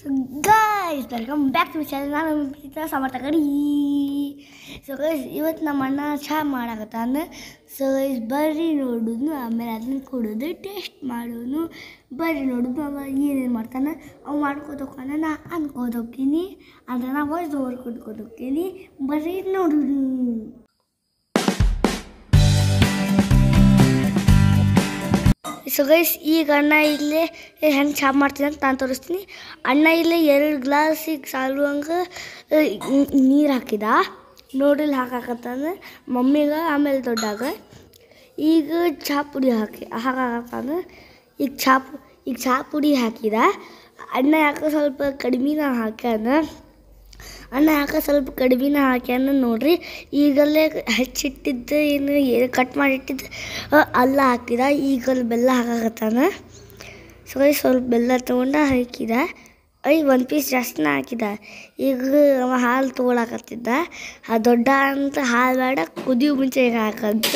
So guys, welcome back to my channel. ನಾನು ಪ್ರೀತ ಸಮರ್ಥ ಗಡಿ. So guys ಇವತ್ತು ನಮ್ಮ ಅಣ್ಣ ಚಹಾ ಮಾಡಕತ್ತಾನ. ಸೊ ಗೈಸ್ ಬರ್ರಿ ನೋಡೋದು, ಆಮೇಲೆ ಅದನ್ನ ಕುಡಿದು ಟೇಸ್ಟ್ ಮಾಡೋನು. ಬರ್ರಿ ನೋಡೋದು ಅವ ಏನೇನು ಮಾಡ್ತಾನೆ. ಅವು ಮಾಡ್ಕೋದೋಕ್ಕಾನ ನಾ ಅನ್ಕೋದೋಗ್ತೀನಿ ಅಂದರೆ ನಾ ವಾಯ್ಸ್ ಓವರ್ ಕೊಟ್ಕೋದೋಗ್ತೀನಿ. ಬರ್ರಿ ನೋಡೋದು. ಸೊ ಗೈಸ್ ಈಗ ಅಣ್ಣ ಇಲ್ಲೇ ಹೆಂಗೆ ಚಹಾ ಮಾಡ್ತೀನಿ ಅಂತ ನಾನು ತೋರಿಸ್ತೀನಿ. ಅಣ್ಣ ಇಲ್ಲೇ 2 ಗ್ಲಾಸಿಗೆ ಸಾಲು ಹಂಗೆ ನೀರು ಹಾಕಿದ. ನೋಡಿಲ್ಲಿ ಹಾಕಾಕತ್ತಾನೆ ಮಮ್ಮಿಗೆ, ಆಮೇಲೆ ದೊಡ್ಡಾಗ. ಈಗ ಚಹಾ ಪುಡಿ ಹಾಕಾಕತ್ತಾನೆ. ಈಗ ಚಹಾ ಪುಡಿ ಹಾಕಿದ. ಅಣ್ಣ ಯಾಕೆ ಸ್ವಲ್ಪ ಕಡಿಮೆನ ಹಾಕ್ಯಾನ. ನೋಡ್ರಿ. ಈಗಲ್ಲೇ ಹೆಚ್ಚಿಟ್ಟಿದ್ದು ಏನು ಕಟ್ ಮಾಡಿಟ್ಟಿದ್ದು ಅಲ್ಲ ಹಾಕಿದ. ಈಗಲ್ಲಿ ಬೆಲ್ಲ ಹಾಕಾಕತ್ತಾನ. ಸೊ ಸ್ವಲ್ಪ ಬೆಲ್ಲ ತೊಗೊಂಡು ಹಾಕಿದ. 1 ಪೀಸ್ ಜಾಸ್ತಿನ ಹಾಕಿದ. ಈಗ ಅವ ಹಾಲು ತೊಗೊಳಕತ್ತಿದ್ದ. ದೊಡ್ಡ ಅಂತ ಹಾಲು ಬೇಡ, ಕುದಿಯೋ ಮುಂಚೆ ಹಾಕಂತ.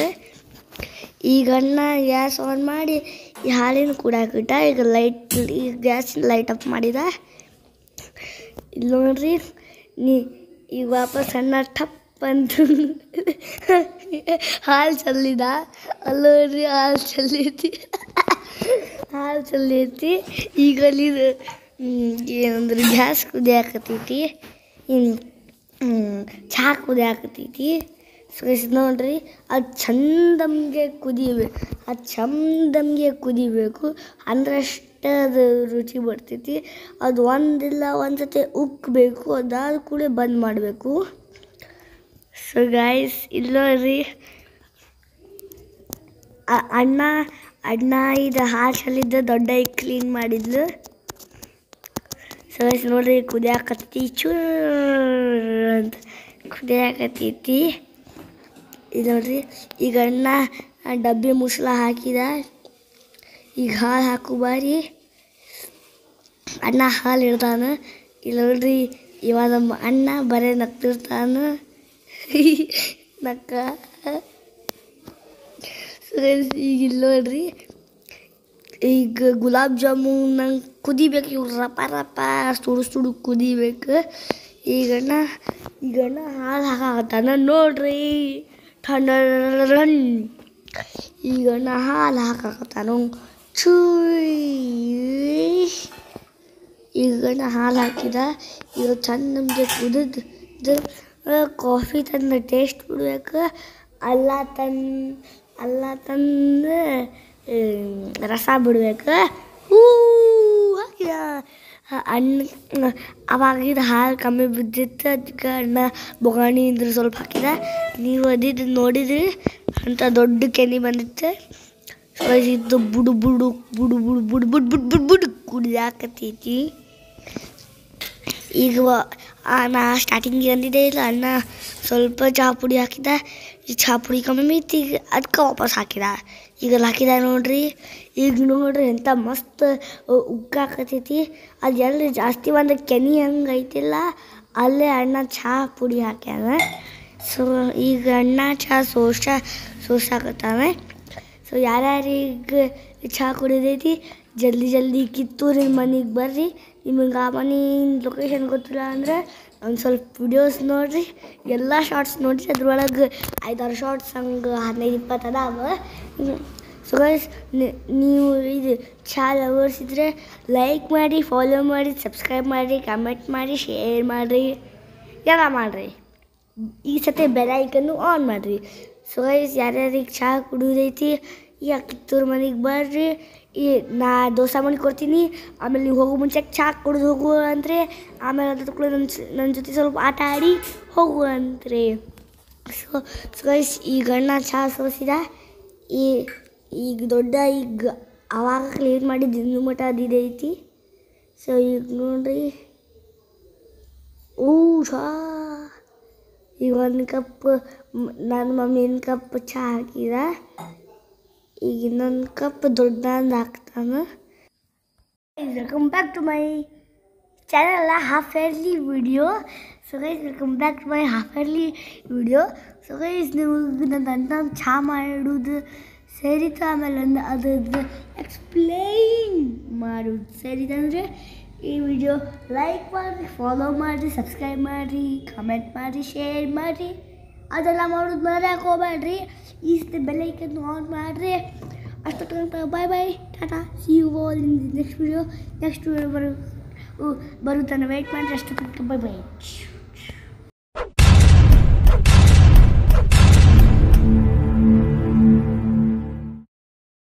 ಈಗ ಅಣ್ಣ ಗ್ಯಾಸ್ ಆನ್ ಮಾಡಿ ಈ ಹಾಲಿನ ಕುಡಿಯಾಕಿಟ್ಟ. ಈಗ ಗ್ಯಾಸಿನ ಲೈಟ್ ಆಫ್ ಮಾಡಿದ. ಇಲ್ಲಿ ನೋಡ್ರಿ, ಈಗ ವಾಪಸ್ ಅಣ್ಣ ಟಪ್ ಅಂತ ಹಾಲು ಚೆಲ್ಲಿದ. ಅಲ್ಲೋಡ್ರಿ ಹಾಲು ಚೆಲ್ಲೈತಿ. ಈಗ ಅಲ್ಲಿ ಏನಂದ್ರೆ ಗ್ಯಾಸ್ ಕುದಿಯಾಕತ್ತೈತಿ, ಚಹಾ ಕುದಿಯಾಕತ್ತೈತಿ. ಸೊ ನೋಡ್ರಿ, ಅದು ಚಂದಮ್ಗೆ ಕುದಿಬೇಕು ಅಂದ್ರೆ ಅಷ್ಟೇ ಅದು ರುಚಿ ಬರ್ತೈತಿ. ಅದು ಒಂದ್ಸತಿ ಉಕ್ಕಬೇಕು, ಅದಾದ ಕೂಡ ಬಂದ್ ಮಾಡಬೇಕು. ಸೊ ಗೈಸ್ ಇಲ್ಲಿ ನೋಡ್ರಿ, ಅಣ್ಣ ಇದು ಹಾಲು ಚೆಲ್ಲಿದ್ದ ದೊಡ್ಡ ಕ್ಲೀನ್ ಮಾಡಿದ್ಲು. ಸೊ ಗೈಸ್ ನೋಡ್ರಿ, ಕುದಿಯಾಕತ್ತಿ ಚೂರ್ ಅಂತ ಕುದಿಯಾಕತ್ತೈತಿ. ಇದು ನೋಡ್ರಿ, ಈಗ ಅಣ್ಣ ಡಬ್ಬಿ ಮುಸ್ಲ ಹಾಕಿದ. ಈಗ ಹಾಲು ಹಾಕು ಬಾರಿ. ಅಣ್ಣ ಹಾಲು ಇಡ್ತಾನ. ಇಲ್ಲಿ ನೋಡ್ರಿ, ಇವಾಗ ನಮ್ಮ ಅಣ್ಣ ಬರೀ ನಗ್ತಿರ್ತಾನ. ನಕ್ಕ ಈಗ ಇಲ್ಲಿ ನೋಡ್ರಿ, ಈಗ ಗುಲಾಬ್ ಜಾಮೂನ್ ನಂಗೆ ಕುದಿಬೇಕು. ಇವ್ರು ರಪ ಸುಡು ಕುದಿಬೇಕು. ಈಗ ಅಣ್ಣ ಹಾಲು ಹಾಕಾಕತ್ತಾನ. ನೋಡ್ರಿ ಈಗ ಅಣ್ಣ ಹಾಲು ಹಾಕಾಕತ್ತಾನ. ಈಗ ಅಣ್ಣ ಹಾಲು ಹಾಕಿದ. ಈಗ ಚಂದ ನಮಗೆ ಕುದಿದು ಕಾಫಿ ತಂದು ಟೇಸ್ಟ್ ಬಿಡ್ಬೇಕು. ಅಲ್ಲ ತಂದು ರಸ ಬಿಡ್ಬೇಕು. ಹಾಕಿದ ಅವಾಗಿದ್ದು ಹಾಲು ಕಮ್ಮಿ ಬಿದ್ದಿತ್ತು, ಅದಕ್ಕೆ ಅಣ್ಣ ಬೊಗಾಣಿ ಇದ್ರೆ ಸ್ವಲ್ಪ ಹಾಕಿದ. ನೀವು ಅದಿದ್ದು ನೋಡಿದ್ರಿ ಅಂತ ದೊಡ್ಡ ಕೆನೆ ಬಂದಿತ್ತು. ಇದು ಬುಡು ಕುಡಿಯಾಕತ್ತೈತಿ. ಈಗ ನಾ ಸ್ಟಾರ್ಟಿಂಗ್ ಅಂದಿದ್ದೆ ಇಲ್ಲ, ಅಣ್ಣ ಸ್ವಲ್ಪ ಚಹಾ ಪುಡಿ ಹಾಕಿದ. ಈ ಚಹಾ ಪುಡಿ ಕಮ್ಮಿ ಇತ್ತು, ಈಗ ಅದಕ್ಕೆ ವಾಪಸ್ ಹಾಕಿದ. ಈಗ ಹಾಕಿದ ನೋಡ್ರಿ. ಈಗ ನೋಡ್ರಿ ಎಂಥ ಮಸ್ತ್ ಉಕ್ಕಾಕತ್ತೈತಿ. ಅದು ಎಲ್ಲಿ ಜಾಸ್ತಿ ಒಂದು ಕೆನೆ ಹಂಗೆ ಐತಿಲ್ಲ, ಅಲ್ಲೇ ಅಣ್ಣ ಚಹಾ ಪುಡಿ ಹಾಕ್ಯಾನ. ಸೊ ಈಗ ಅಣ್ಣ ಚಹಾ ಸೋಸಾಕತ್ತಾನೆ. ಸೊ ಯಾರ್ಯಾರಿಗೆ ಚಹಾ ಕುಡಿದೈತಿ ಜಲ್ದಿ ಕಿತ್ತೂರಿನ ಮನೆಗೆ ಬರ್ರಿ. ನಿಮಗೆ ಆ ಮನೆ ಲೊಕೇಶನ್ ಗೊತ್ತಿಲ್ಲ ಅಂದರೆ ಒಂದು ಸ್ವಲ್ಪ ವಿಡಿಯೋಸ್ ನೋಡಿರಿ, ಎಲ್ಲ ಶಾರ್ಟ್ಸ್ ನೋಡಿರಿ. ಅದ್ರೊಳಗೆ 5-6 ಶಾರ್ಟ್ಸ್ ಹಂಗೆ 15-20 ಅದಾವ. ಸೊ ಗೈಸ್, ನೀವು ಇದು ಚಹಾ ಲವರ್ಸ್ ಇದ್ದರೆ ಲೈಕ್ ಮಾಡಿ, ಫಾಲೋ ಮಾಡಿ, ಸಬ್ಸ್ಕ್ರೈಬ್ ಮಾಡಿ, ಕಮೆಂಟ್ ಮಾಡಿ, ಶೇರ್ ಮಾಡಿರಿ, ಎಲ್ಲ ಮಾಡಿರಿ. ಈ ಸತಿ ಬೆಲ್ ಐಕನ್ನು ಆನ್ ಮಾಡಿರಿ. ಸೊ ಗೈಸ್, ಯಾರ್ಯಾರಿಗೆ ಚಹಾ ಕುಡಿಯೋದೈತಿ ಈಗ ಕಿತ್ತೂರು ಮನೆಗೆ ಬರ್ರಿ. ನಾ ದೋಸೆ ಮಾಡಿ ಕೊಡ್ತೀನಿ. ಆಮೇಲೆ ನೀವು ಹೋಗೋ ಮುಂಚೆ ಚಹಾ ಕುಡಿದು ಹೋಗುವ ಅಂದರೆ, ಆಮೇಲೆ ಅದ್ರ ಕೂಡ ನನ್ನ ಜೊತೆ ಸ್ವಲ್ಪ ಆಟ ಆಡಿ ಹೋಗುವ ಅಂತ್ರಿ. ಸೊ ಗೈಸ್, ಈಗ ಅಣ್ಣ ಚಹಾ ಸೋಸಿದ. ಈಗ ದೊಡ್ಡ ಅವಾಗ ಕ್ಲೀನ್ ಮಾಡಿದ್ದು ಇನ್ನೂ ಮಟ್ಟ ಅದಿದೈತಿ. ಸೊ ಈಗ ನೋಡ್ರಿ, ಚಹಾ ಈಗ 1 ಕಪ್ ನನ್ನ ಮಮ್ಮಿ 1 ಕಪ್ ಚಹಾ ಹಾಕಿದ. ಈಗ ಇನ್ನೊಂದು ಕಪ್ ದೊಡ್ಡದು ಹಾಕ್ತಾನೆ. Welcome back to my channel half yearly video. So guys, welcome back to my half yearly video. So guys, ನೀವು ನನ್ನ ಚಹಾ ಮಾಡೋದು ಸರಿತು, ಆಮೇಲೆ ಅದ್ರದ್ದು ಎಕ್ಸ್ಪ್ಲೈನ್ ಮಾಡೋದು ಸರಿತಂದರೆ ಈ ವಿಡಿಯೋ ಲೈಕ್ ಮಾಡಿರಿ, ಫಾಲೋ ಮಾಡಿರಿ, ಸಬ್ಸ್ಕ್ರೈಬ್ ಮಾಡಿರಿ, ಕಮೆಂಟ್ ಮಾಡಿರಿ, ಶೇರ್ ಮಾಡಿರಿ. ಅದೆಲ್ಲ ಮಾಡೋದು ಮರೆಯೋಕೆ ಹೋಗ್ಬೇಡ್ರಿ. ಈ ಸತಿ ಬೆಲ್ಲೈಕನ್ ಆನ್ ಮಾಡಿರಿ. ಅಷ್ಟು ತನಕ bye bye, tata, see you all in the next video. Next video ಬರುತ್ತಾನೆ, ವೆಯ್ಟ್ ಮಾಡಿರಿ. ಅಷ್ಟು ತನಕ ಬಾಯ್ ಬಾಯ್.